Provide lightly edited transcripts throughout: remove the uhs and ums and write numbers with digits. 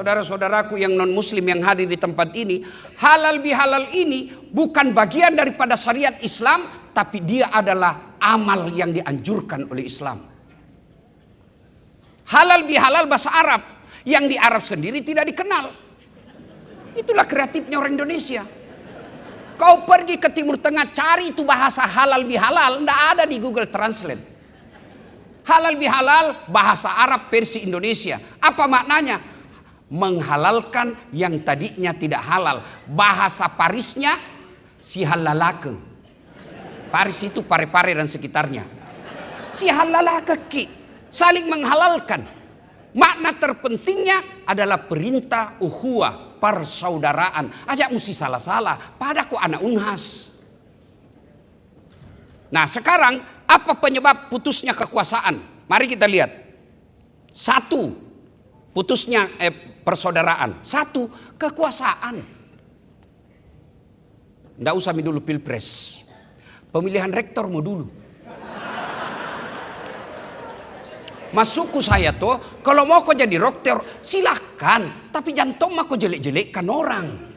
saudara-saudaraku yang non-muslim yang hadir di tempat ini, halal bihalal ini bukan bagian daripada syariat Islam, tapi dia adalah amal yang dianjurkan oleh Islam. Halal bihalal bahasa Arab, yang di Arab sendiri tidak dikenal. Itulah kreatifnya orang Indonesia. Kau pergi ke Timur Tengah, cari itu bahasa halal bihalal, tidak ada di Google Translate. Halal bihalal bahasa Arab versi Indonesia. Apa maknanya? Menghalalkan yang tadinya tidak halal. Bahasa Parisnya si halalake. Paris itu Pare-Pare dan sekitarnya. Si halalake ki. Saling menghalalkan. Makna terpentingnya adalah perintah ukhuwah, persaudaraan. Ajak mesti salah-salah. Padaku anak Unhas. Nah sekarang apa penyebab putusnya kekuasaan? Mari kita lihat. Satu, putusnya persaudaraan. Satu, kekuasaan. Nggak usah dulu pilpres. Pemilihan rektor mau dulu. Masukku saya tuh, kalau mau kau jadi rektor silahkan. Tapi jantung mah kau jelek-jelekkan orang.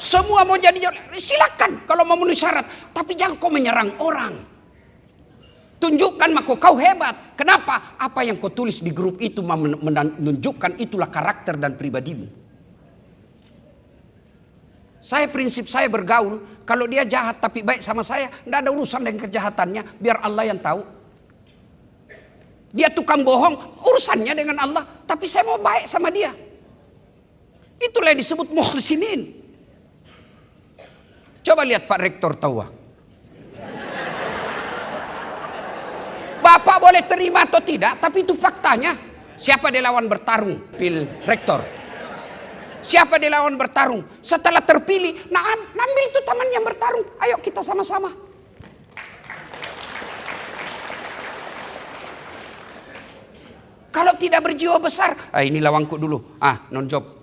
Semua mau jadi silakan kalau mau memenuhi syarat, tapi jangan kau menyerang orang. Tunjukkan maka kau hebat. Kenapa? Apa yang kau tulis di grup itu menunjukkan itulah karakter dan pribadimu. Prinsip saya bergaul, kalau dia jahat tapi baik sama saya, tidak ada urusan dengan kejahatannya, biar Allah yang tahu. Dia tukang bohong, urusannya dengan Allah, tapi saya mau baik sama dia. Itulah yang disebut mukhlisinin. Coba lihat Pak Rektor Tawa. Bapak boleh terima atau tidak, tapi itu faktanya. Siapa dia lawan bertarung? Pil Rektor. Siapa dia lawan bertarung? Setelah terpilih, nah ambil itu teman yang bertarung. Ayo kita sama-sama. Kalau tidak berjiwa besar, ini lawanku dulu. Non job.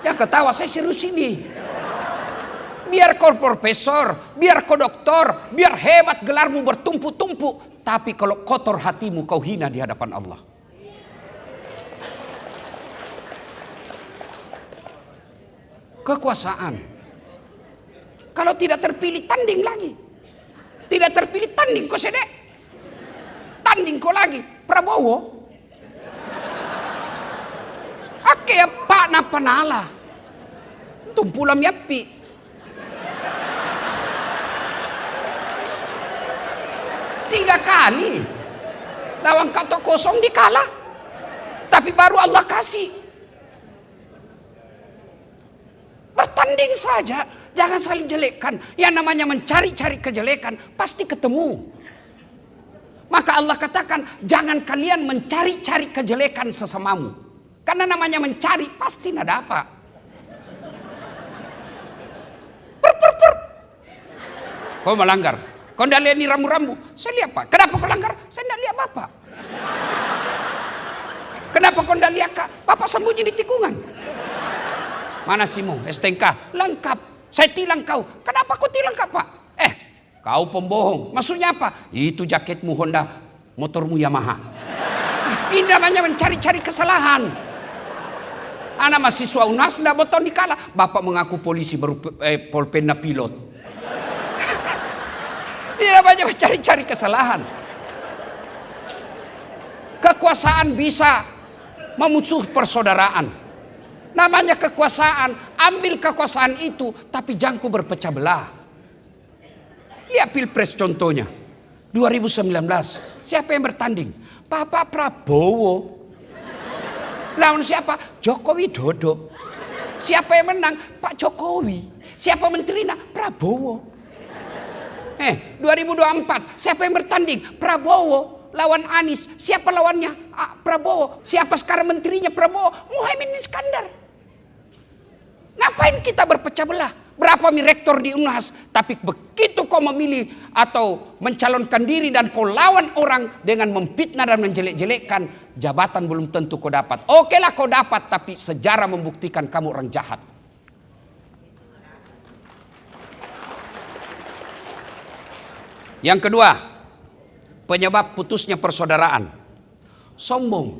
Yang ketawa saya serius ini. Biar kau profesor, biar kau doktor, biar hebat gelarmu bertumpuk-tumpuk, tapi kalau kotor hatimu kau hina di hadapan Allah. Kekuasaan. Kalau tidak terpilih tanding lagi. Tidak terpilih tanding kau sedek. Tanding kau lagi. Prabowo. Ake ya Pak Napanala. Tumpulam yapi. Tiga kali. Lawan kata kosong dikalah. Tapi baru Allah kasih. Bertanding saja. Jangan saling jelekkan. Yang namanya mencari-cari kejelekan pasti ketemu. Maka Allah katakan jangan kalian mencari-cari kejelekan sesamamu. Karena namanya mencari pasti tidak dapat. Kau melanggar. Kau tidak lihat ini rambu-rambu. Saya lihat Pak. Kenapa kau langgar? Saya tidak lihat Bapak. Kenapa kau tidak lihat Kak? Bapak sembunyi di tikungan. Mana SIMmu? STNK? Lengkap. Saya tilang kau. Kenapa kau tilang Kak Pak? Kau pembohong. Maksudnya apa? Itu jaketmu Honda, motormu Yamaha. Ini namanya mencari-cari kesalahan. Anak mahasiswa UNAS tidak boton dikalah. Bapak mengaku polisi baru polpenna pilot. Ini namanya mencari-cari kesalahan. Kekuasaan bisa memusuh persaudaraan. Namanya kekuasaan. Ambil kekuasaan itu tapi jangan berpecah belah. Lihat pilpres contohnya. 2019. Siapa yang bertanding? Bapak Prabowo. Lawan siapa? Joko Widodo. Siapa yang menang? Pak Jokowi. Siapa menterinya? Prabowo. 2024 siapa yang bertanding? Prabowo lawan Anies. Siapa lawannya? Prabowo. Siapa sekarang menterinya? Prabowo. Muhaimin Iskandar. Ngapain kita berpecah belah? Berapa rektor di Unhas, tapi begitu kau memilih atau mencalonkan diri dan kau lawan orang dengan memfitnah dan menjelek-jelekkan, jabatan belum tentu kau dapat. Oke lah kau dapat, tapi sejarah membuktikan kamu orang jahat. Yang kedua, penyebab putusnya persaudaraan. Sombong,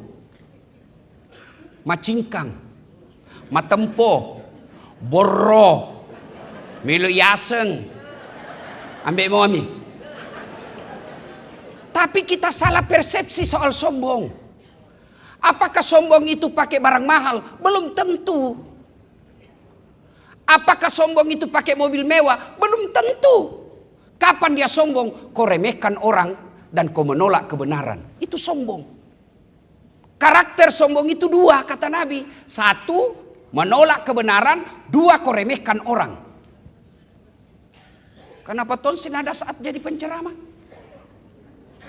macingkang, matempo, borro, milu yaseng, ambek momi. Tapi kita salah persepsi soal sombong. Apakah sombong itu pakai barang mahal? Belum tentu. Apakah sombong itu pakai mobil mewah? Belum tentu. Kapan dia sombong? Kau remehkan orang dan kau menolak kebenaran. Itu sombong. Karakter sombong itu dua kata Nabi. Satu, menolak kebenaran. Dua, kau remehkan orang. Kenapa Tonsin ada saat jadi penceramah?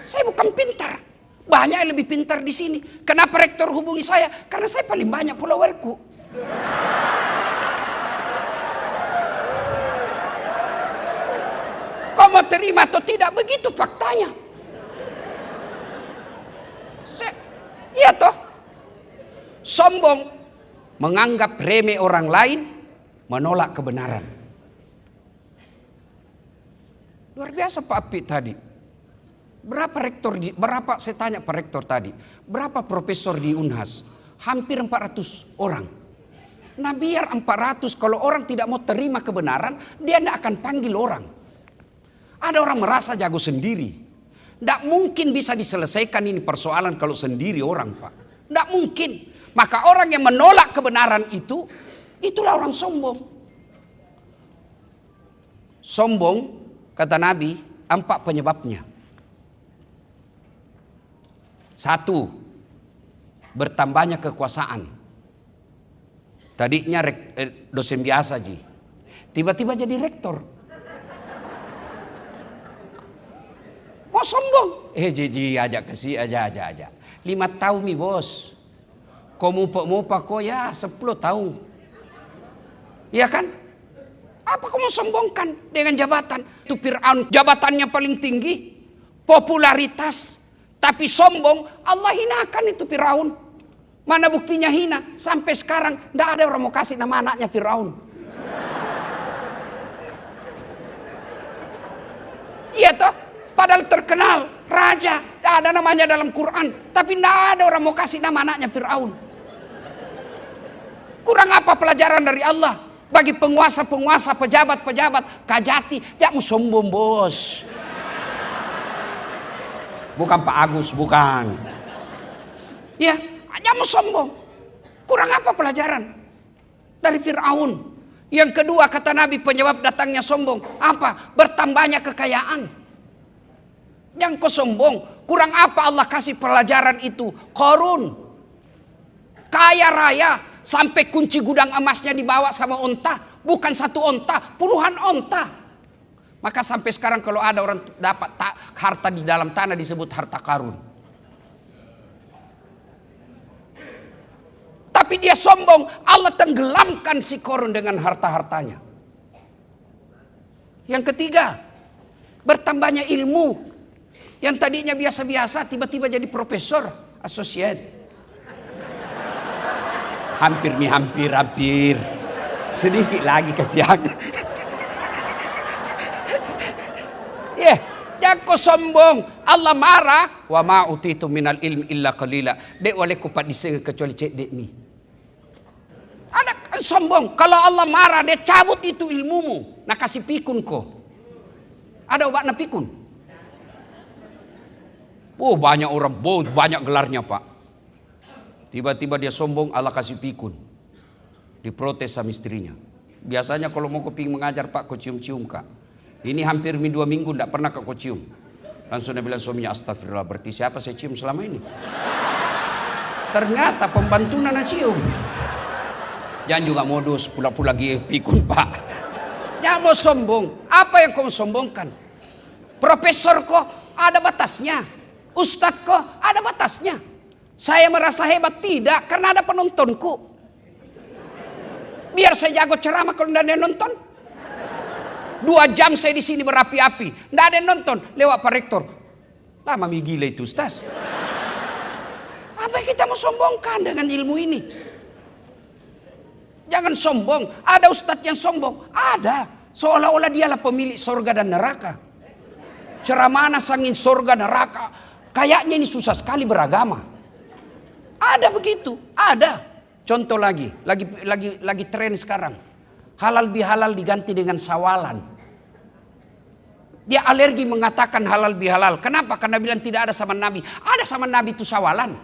Saya bukan pintar. Banyak yang lebih pintar di sini. Kenapa rektor hubungi saya? Karena saya paling banyak followerku. Kau mau terima atau tidak? Begitu faktanya. Iya toh. Sombong, menganggap remeh orang lain, menolak kebenaran. Luar biasa Pak Apit tadi. Berapa saya tanya Pak Rektor tadi, berapa profesor di Unhas? Hampir 400 orang. Nah biar 400, kalau orang tidak mau terima kebenaran, dia tidak akan panggil orang. Ada orang merasa jago sendiri. Tidak mungkin bisa diselesaikan ini persoalan kalau sendiri orang Pak. Tidak mungkin. Maka orang yang menolak kebenaran itu, itulah orang sombong. Sombong, kata Nabi, 4 penyebabnya. 1, bertambahnya kekuasaan. Tadinya dosen biasa Ji, tiba-tiba jadi rektor. Mau sombong? Ji ajak ke si aja. 5 tahun nih bos. Kau mupa kau ya 10 tahun. Iya kan? Apa kau mau sombongkan dengan jabatan? Itu Fir'aun jabatannya paling tinggi, popularitas. Tapi sombong, Allah hinakan itu Firaun. Mana buktinya hina? Sampai sekarang tidak ada orang mau kasih nama anaknya Firaun. Iya toh? Padahal terkenal, raja. Tidak ada namanya dalam Quran. Tapi tidak ada orang mau kasih nama anaknya Firaun. Kurang apa pelajaran dari Allah? Bagi penguasa-penguasa, pejabat-pejabat, kajati. Jangan sombong bos. Bukan Pak Agus, bukan. Ya, jangan sombong. Kurang apa pelajaran dari Fir'aun? Yang kedua kata Nabi penyebab datangnya sombong. Apa? Bertambahnya kekayaan. Yang kau sombong. Kurang apa Allah kasih pelajaran itu? Qarun. Kaya raya. Sampai kunci gudang emasnya dibawa sama onta. Bukan 1 onta, puluhan onta. Maka sampai sekarang kalau ada orang dapat harta di dalam tanah disebut harta karun. Tapi dia sombong, Allah tenggelamkan si Qarun dengan harta-hartanya. Yang ketiga, bertambahnya ilmu. Yang tadinya biasa-biasa tiba-tiba jadi profesor, associate. Hampir. Sedikit lagi kesiangan. Jangan kau sombong. Allah marah. Wa ma utitu minal ilmi illa qalila. Dek oleh kupat disega kecuali cek dek ni. Ada sombong. Kalau Allah marah dia cabut itu ilmumu. Nak kasih pikun kau. Ada obat nak pikun? Oh banyak orang banyak gelarnya Pak. Tiba-tiba dia sombong Allah kasih pikun. Diprotes sama istrinya. Biasanya kalau mau kau pingin mengajar Pak kau cium-cium Kak. Ini hampir 2 minggu tidak pernah kau cium. Langsung dia bilang suaminya, astagfirullah, berarti siapa saya cium selama ini? Ternyata pembantu nana cium. Jangan juga modus pula-pula pikun Pak. Jangan mau sombong. Apa yang kau sombongkan? Profesor kok ada batasnya. Ustadz kok ada batasnya. Saya merasa hebat tidak karena ada penontonku. Biar saya jago ceramah kalau tidak ada yang nonton. 2 jam saya di sini berapi-api, tidak ada yang nonton, lewat Pak Rektor. Lama gila itu Ustaz. Apa yang kita mau sombongkan dengan ilmu ini? Jangan sombong. Ada ustadz yang sombong, ada. Seolah-olah dialah pemilik surga dan neraka. Ceramah sangin sorga neraka. Kayaknya ini susah sekali beragama. Ada begitu, ada. Contoh lagi tren sekarang. Halal bihalal diganti dengan sawalan. Dia alergi mengatakan halal bihalal. Kenapa? Karena bilang tidak ada zaman Nabi. Ada zaman Nabi itu sawalan.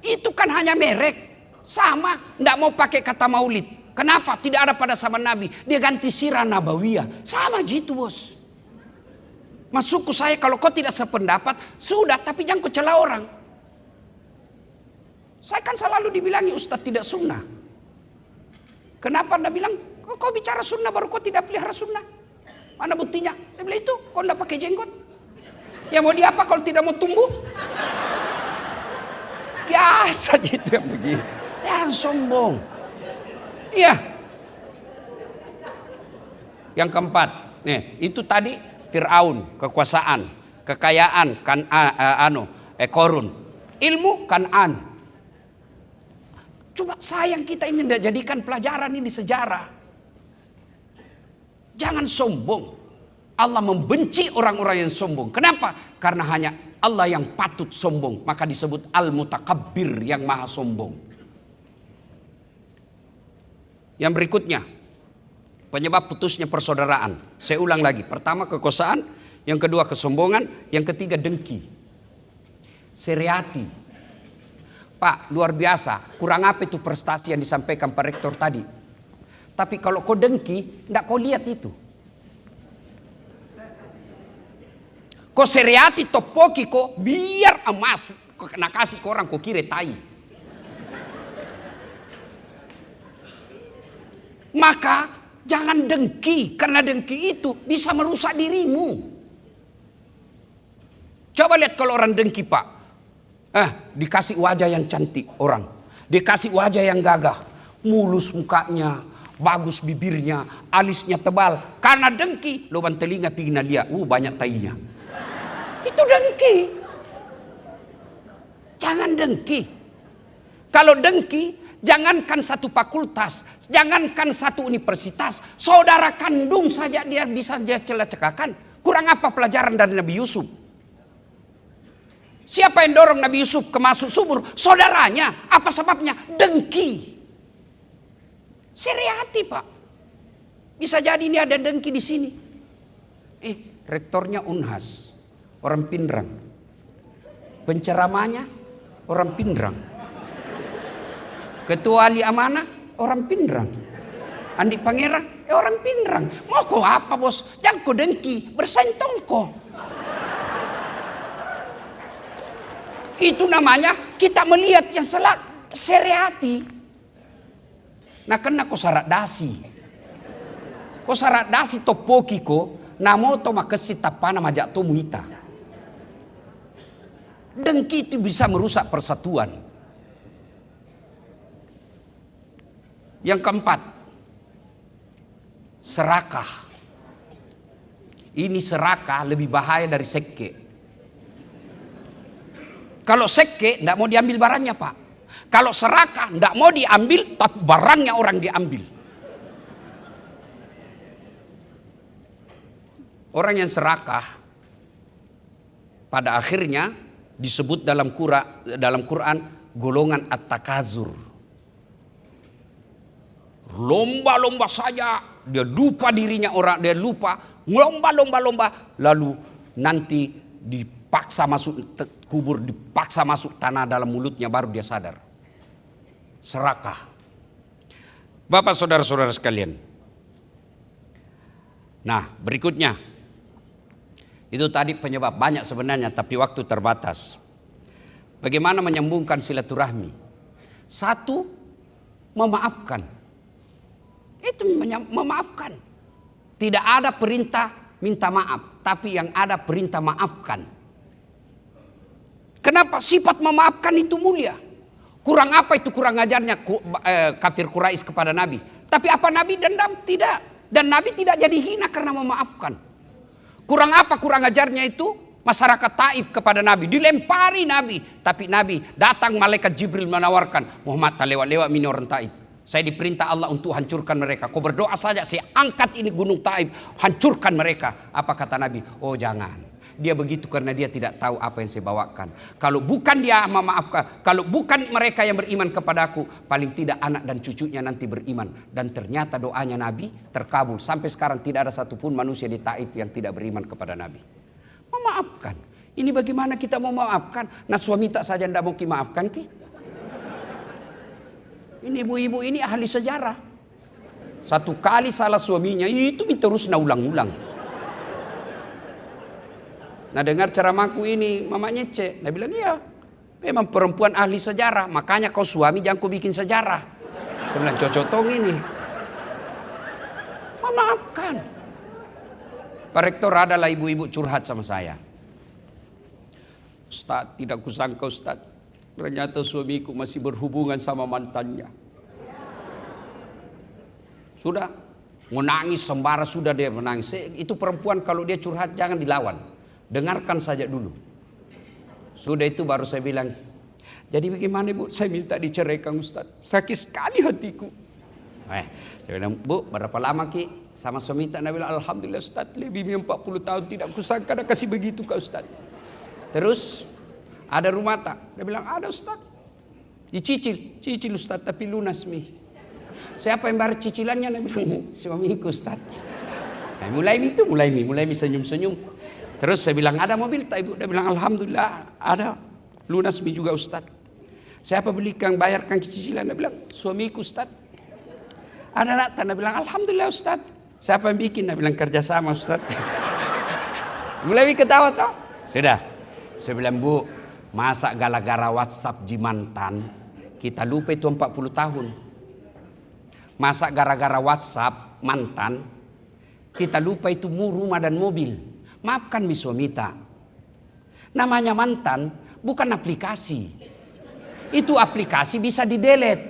Itu kan hanya merek. Sama, tidak mau pakai kata maulid. Kenapa? Tidak ada pada zaman Nabi. Dia ganti sirah nabawiyah. Sama gitu bos. Masukku saya kalau kau tidak sependapat, sudah, tapi jangan kau cela orang. Saya kan selalu dibilangi Ustadz tidak sunnah. Kenapa anda bilang, kau bicara sunnah baru kau tidak pelihara sunnah? Mana buktinya? Dia bilang itu, kau tidak pakai jenggot. Ya mau diapa kalau tidak mau tumbuh? Biasa gitu yang begini. Yang sombong. Iya. Yang keempat, nih itu tadi Fir'aun, kekuasaan, kekayaan, Korun, ilmu Kan'an. Cuma sayang kita ini tidak jadikan pelajaran ini sejarah. Jangan sombong. Allah membenci orang-orang yang sombong. Kenapa? Karena hanya Allah yang patut sombong. Maka disebut Al-Mutakabbir, yang maha sombong. Yang berikutnya, penyebab putusnya persaudaraan. Saya ulang lagi. Pertama kekuasaan, yang kedua kesombongan, yang ketiga dengki. Seriati. Pak, luar biasa. Kurang apa itu prestasi yang disampaikan Pak Rektor tadi. Tapi kalau kau dengki, tidak kau lihat itu. Kau seriati topoki kau biar emas. Kau kena kasih ke orang kau kira tai. Maka jangan dengki, karena dengki itu bisa merusak dirimu. Coba lihat kalau orang dengki Pak. Dikasih wajah yang cantik orang. Dikasih wajah yang gagah. Mulus mukanya, bagus bibirnya, alisnya tebal. Karena dengki, lubang telinga pingin dia. Banyak tainya. Itu dengki. Jangan dengki. Kalau dengki, jangankan satu fakultas, jangankan satu universitas, saudara kandung saja dia bisa dia celah-cekakan. Kurang apa pelajaran dari Nabi Yusuf? Siapa yang dorong Nabi Yusuf ke masuk sumur? Saudaranya. Apa sebabnya? Dengki. Seriati Pak. Bisa jadi ini ada dengki di sini. Rektornya Unhas, orang Pindrang. Penceramanya orang Pindrang. Ketua ahli amanah orang Pindrang. Andi Pangerang orang Pindrang. Mau kau apa bos? Jangan kau dengki, bersentong kau. Itu namanya kita melihat yang salah seriati. Nah kena kau syarat dasi. Kau syarat dasi topoki ko namo to makesi tapana majak to muita. Dengki itu bisa merusak persatuan. Yang keempat, serakah. Ini serakah lebih bahaya dari seke. Kalau seke tidak mau diambil barangnya Pak. Kalau serakah tidak mau diambil tapi barangnya orang diambil. Orang yang serakah pada akhirnya disebut dalam Quran golongan at-takazur. Lomba-lomba saja, dia lupa dirinya orang, dia lupa lomba-lomba, lalu nanti dipaksa masuk kubur, dipaksa masuk tanah dalam mulutnya baru dia sadar. Serakah. Bapak saudara-saudara sekalian. Nah, berikutnya. Itu tadi penyebab banyak sebenarnya tapi waktu terbatas. Bagaimana menyambungkan silaturahmi? Satu, memaafkan. Itu memaafkan. Tidak ada perintah minta maaf, tapi yang ada perintah maafkan. Kenapa? Sifat memaafkan itu mulia. Kurang apa itu kurang ajarnya kafir Quraisy kepada Nabi? Tapi apa Nabi dendam? Tidak. Dan Nabi tidak jadi hina karena memaafkan. Kurang apa kurang ajarnya itu? Masyarakat Taif kepada Nabi. Dilempari Nabi. Tapi Nabi datang malaikat Jibril menawarkan. Muhammad tak lewat-lewat mini orang Taif. Saya diperintah Allah untuk hancurkan mereka. Kau berdoa saja, saya angkat ini gunung Taif, hancurkan mereka. Apa kata Nabi? Oh jangan. Dia begitu karena dia tidak tahu apa yang saya bawakan. Kalau bukan dia memaafkan, kalau bukan mereka yang beriman kepadaku, paling tidak anak dan cucunya nanti beriman. Dan ternyata doanya Nabi terkabul. Sampai sekarang tidak ada satupun manusia di Taif yang tidak beriman kepada Nabi. Memaafkan. Ini bagaimana kita mau memaafkan? Nah suami tak saja tidak mau maafkan ki. Ini ibu-ibu ini ahli sejarah. Satu kali salah suaminya itu terus ulang-ulang. Nah dengar ceramahku ini mamanya Cek. Dia bilang iya. Memang perempuan ahli sejarah. Makanya kau suami jangan kau bikin sejarah. Saya bilang cocotong ini. Memaafkan. Pak Rektor adalah ibu-ibu curhat sama saya. Ustaz, tidak kusangka Ustaz. Ternyata suamiku masih berhubungan sama mantannya. Sudah menangis sembara, sudah dia menangis. Itu perempuan kalau dia curhat jangan dilawan. Dengarkan saja dulu. Sudah itu baru saya bilang, jadi bagaimana Bu? Saya minta diceraikan Ustaz. Sakit sekali hatiku. Saya bilang, Bu, berapa lama Ki sama suami tak? Dia bilang, alhamdulillah Ustaz, lebih 40 tahun tidak kusangka ada kasih begitu ke Ustaz. Terus ada rumah tak? Dia bilang ada Ustaz. Cicil Ustaz tapi lunas mi. Siapa yang bayar cicilannya? Dia bilang suamiku Ustaz. Nah, mulai mi senyum-senyum. Terus saya bilang ada mobil tak Ibu? Dia bilang alhamdulillah ada. Lunas mi juga Ustaz. Siapa belikan bayarkan cicilan? Dia bilang suamiku Ustaz. Ada nak? Dia bilang alhamdulillah Ustaz. Siapa yang bikin? Dia bilang kerjasama Ustaz. Mulai mi ketawa tau. Sudah. Saya bilang Bu, masa gara-gara WhatsApp Jimantan kita lupa itu 40 tahun. Masa gara-gara WhatsApp mantan kita lupa itu rumah dan mobil. Maafkan mi suamita. Namanya mantan bukan aplikasi. Itu aplikasi bisa di-delete.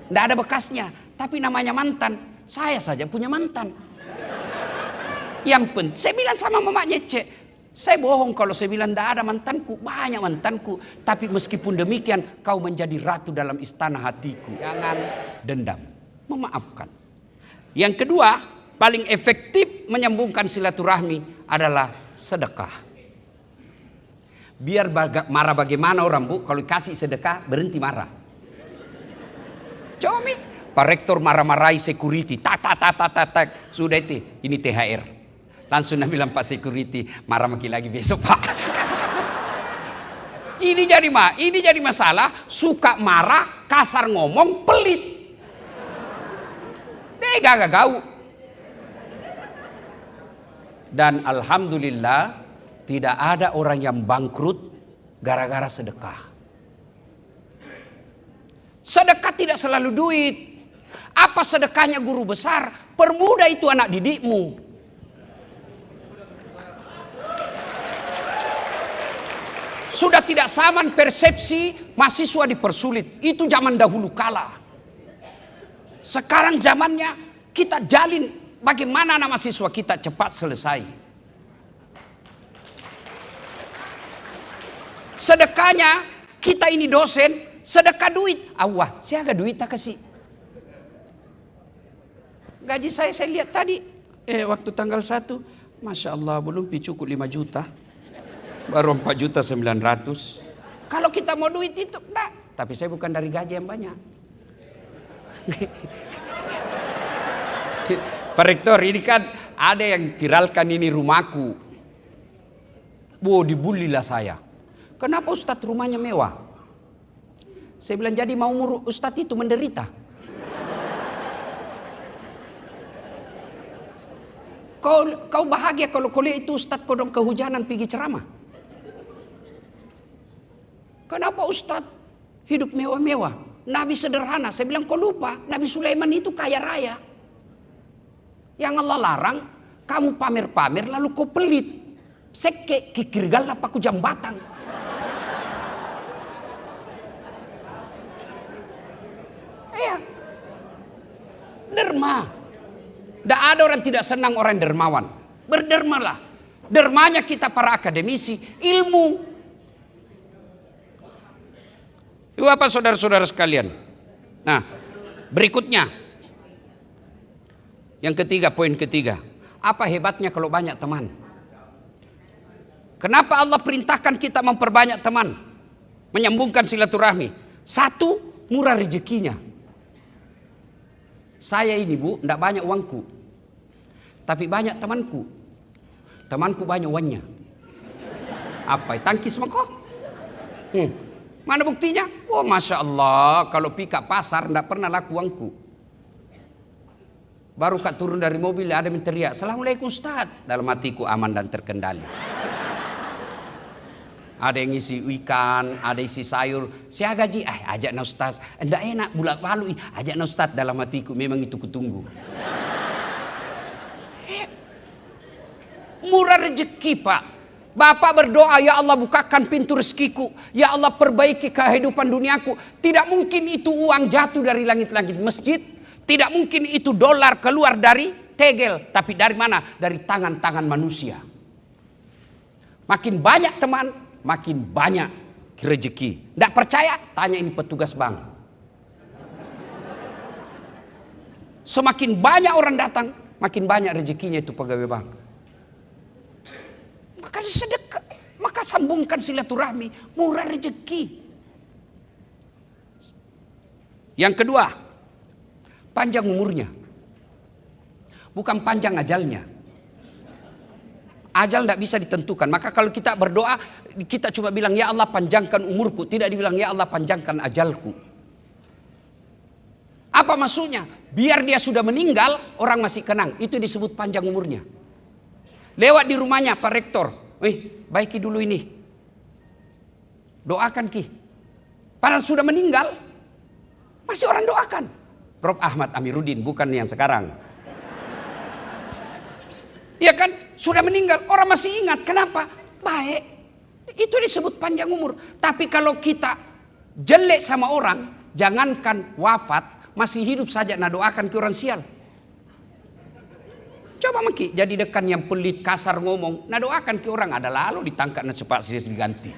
Tidak ada bekasnya. Tapi namanya mantan, saya saja punya mantan. Yang penting, saya bilang sama mamanya Cek. Saya bohong kalau saya bilang tidak ada mantanku. Banyak mantanku. Tapi meskipun demikian kau menjadi ratu dalam istana hatiku. Jangan dendam. Memaafkan. Yang kedua, paling efektif menyambungkan silaturahmi adalah sedekah. Biar marah bagaimana orang Bu, kalau kasih sedekah berhenti marah. Coba Pak Rektor marah-marahi security. Tak. Sudah itu, ini THR. Langsung dia bilang Pak Security, marah makin lagi besok Pak. Ini jadi masalah, suka marah, kasar ngomong, pelit. Gak gau. Dan alhamdulillah tidak ada orang yang bangkrut gara-gara sedekah. Sedekah tidak selalu duit. Apa sedekahnya guru besar? Permudah itu anak didikmu. Sudah tidak sama persepsi mahasiswa dipersulit. Itu zaman dahulu kala. Sekarang zamannya kita jalin bagaimana anak mahasiswa kita cepat selesai. Sedekahnya kita ini dosen, sedekah duit. Awah, saya agak duit tak kasih. Gaji saya lihat tadi. Waktu tanggal 1. Masya Allah belum cukup 5 juta. Baru 4.900.000. Kalau kita mau duit itu, enggak. Tapi saya bukan dari gaji yang banyak. Pak Rektor, ini kan ada yang viralkan ini rumahku. Dibulilah saya. Kenapa Ustadz rumahnya mewah? Saya bilang jadi mau Ustadz itu menderita. Kau bahagia kalau kau lihat itu Ustadz kodong kehujanan pergi ceramah. Kenapa Ustadz hidup mewah-mewah? Nabi sederhana. Saya bilang kau lupa. Nabi Sulaiman itu kaya raya. Yang Allah larang. Kamu pamer-pamer lalu kau pelit. Seke kikirgal apa ku jambatan. Derma. Tidak ada orang tidak senang orang dermawan. Berdermalah. Dermanya kita para akademisi. Ilmu. Itu apa saudara-saudara sekalian? Nah, Berikutnya, yang ketiga, poin ketiga. Apa hebatnya kalau banyak teman? Kenapa Allah perintahkan kita memperbanyak teman? Menyambungkan silaturahmi. Satu, murah rezekinya. Saya ini Bu, tidak banyak uangku, tapi banyak temanku. Temanku banyak uangnya. Apa? Tangkis mako? Mana buktinya? Oh Masya Allah, kalau pika pasar tidak pernah laku uangku. Baru kak turun dari mobil ada yang teriak, Assalamualaikum Ustaz. Dalam hatiku aman dan terkendali. Ada yang isi ikan, ada isi sayur. Saya gaji, ajak na Ustaz. Enggak enak, bulat palu, ajak na Ustaz. Dalam hatiku, memang itu kutunggu. Murah rezeki Pak. Bapak berdoa, ya Allah bukakan pintu rezekiku. Ya Allah perbaiki kehidupan duniaku. Tidak mungkin itu uang jatuh dari langit-langit masjid. Tidak mungkin itu dolar keluar dari tegel. Tapi dari mana? Dari tangan-tangan manusia. Makin banyak teman, makin banyak rezeki. Tidak percaya? Tanya ini petugas bank. Semakin banyak orang datang, makin banyak rezekinya itu pegawai bank. Maka sedekah, maka sambungkan silaturahmi, murah rezeki. Yang kedua, panjang umurnya. Bukan panjang ajalnya. Ajal tidak bisa ditentukan. Maka kalau kita berdoa, kita cuma bilang, ya Allah panjangkan umurku. Tidak dibilang, ya Allah panjangkan ajalku. Apa maksudnya? Biar dia sudah meninggal, orang masih kenang. Itu disebut panjang umurnya. Lewat di rumahnya Pak Rektor. Baiki dulu ini. Doakan Ki. Padahal sudah meninggal, masih orang doakan. Prof. Ahmad Amiruddin, bukan yang sekarang. Ya kan? Sudah meninggal, orang masih ingat. Kenapa? Baik. Itu disebut panjang umur. Tapi kalau kita jelek sama orang, jangankan wafat, masih hidup saja nak doakan ke orang sial. Coba Maki jadi dekan yang pelit, kasar ngomong, nak doakan ke orang, ada lalu ditangkap nak cepat diganti.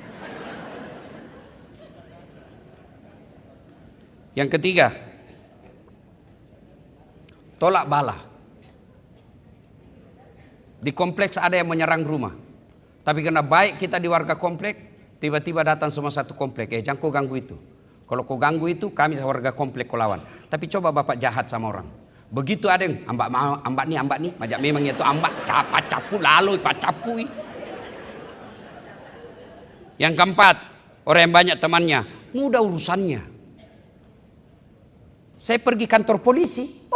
Yang ketiga, tolak bala. Di kompleks ada yang menyerang rumah. Tapi karena baik kita di warga komplek, tiba-tiba datang semua satu komplek. Jangan kau ganggu itu. Kalau kau ganggu itu, kami warga komplek kau lawan. Tapi coba Bapak jahat sama orang. Begitu ada yang ambak nih. Macam memang itu ambak, capu lalu, capu. Yang keempat, orang yang banyak temannya, mudah urusannya. Saya pergi kantor polisi,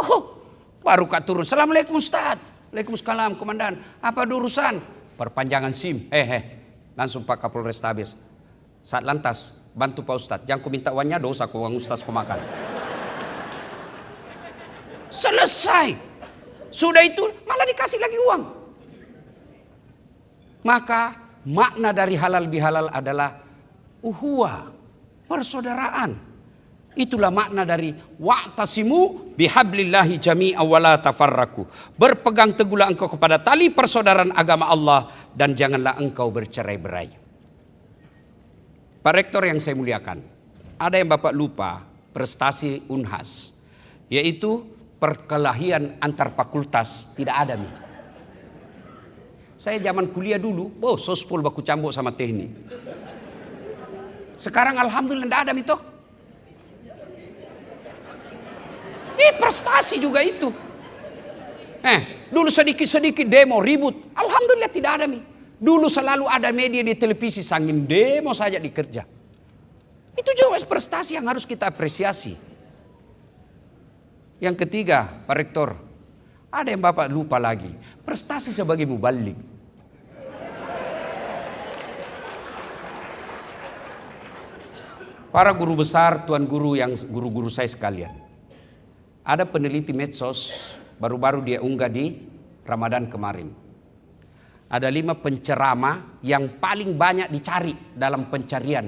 baru kak turun, Assalamualaikum Ustaz. Waalaikumsalam Komandan. Apa ada urusan? Perpanjangan SIM. Langsung Pak Kapolres habis. Saat lantas, bantu Pak Ustaz. Jangan ku minta uangnya, dosa ku uang Ustaz ku makan. Selesai. Sudah itu malah dikasih lagi uang. Maka makna dari halal bihalal adalah uhuwah, persaudaraan. Itulah makna dari wa'tasimu bihablillahi jami'a wa la tafarraku. Berpegang teguhlah engkau kepada tali persaudaraan agama Allah dan janganlah engkau bercerai-berai. Pak Rektor yang saya muliakan, ada yang Bapak lupa prestasi Unhas, yaitu perkelahian antar fakultas tidak ada nih. Saya zaman kuliah dulu, sospol baku cambuk sama teknik. Sekarang alhamdulillah tidak ada itu. Prestasi juga itu. Dulu sedikit-sedikit demo ribut, alhamdulillah tidak ada nih. Dulu selalu ada media di televisi sangin demo saja dikerja. Itu juga prestasi yang harus kita apresiasi. Yang ketiga, Pak Rektor, ada yang Bapak lupa lagi, prestasi sebagai mubalik. Para guru besar, tuan guru yang guru-guru saya sekalian, ada peneliti medsos baru-baru dia unggah di Ramadan kemarin. Ada 5 penceramah yang paling banyak dicari dalam pencarian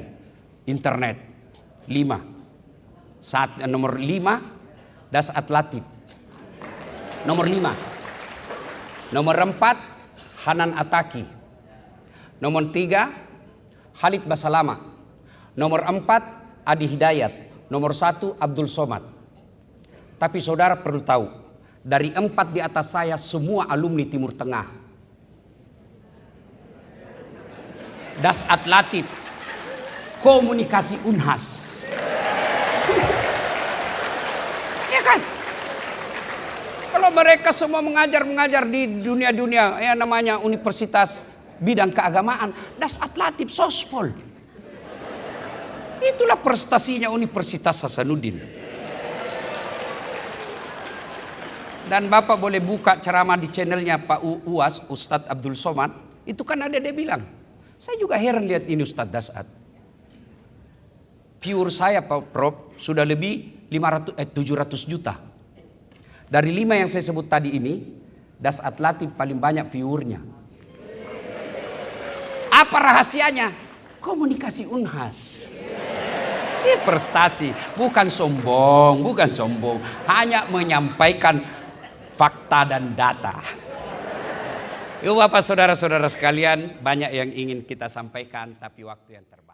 internet. 5. Nomor 5. Das Atlatif. Nomor 5. Nomor 4 Hanan Ataki. Nomor 3 Khalid Basalama. Nomor 4 Adi Hidayat. Nomor 1 Abdul Somad. Tapi saudara perlu tahu, dari 4 di atas saya semua alumni Timur Tengah. Dasat Latif, komunikasi Unhas. Ya kan? Kalau mereka semua mengajar di dunia-dunia yang namanya universitas bidang keagamaan, Dasat Latif Sospol. Itulah prestasinya Universitas Hasanuddin. Dan Bapak boleh buka ceramah di channelnya Pak UAS, Ustadz Abdul Somad. Itu kan ada dia bilang. Saya juga heran lihat ini Ustadz Dasat. Viewer saya Pak Prof sudah lebih 700 juta. Dari 5 yang saya sebut tadi ini, Dasat Latif paling banyak viewernya. Apa rahasianya? Komunikasi Unhas. Ini prestasi, bukan sombong, hanya menyampaikan fakta dan data. Yuk Bapak saudara-saudara sekalian, banyak yang ingin kita sampaikan tapi waktu yang terbatas.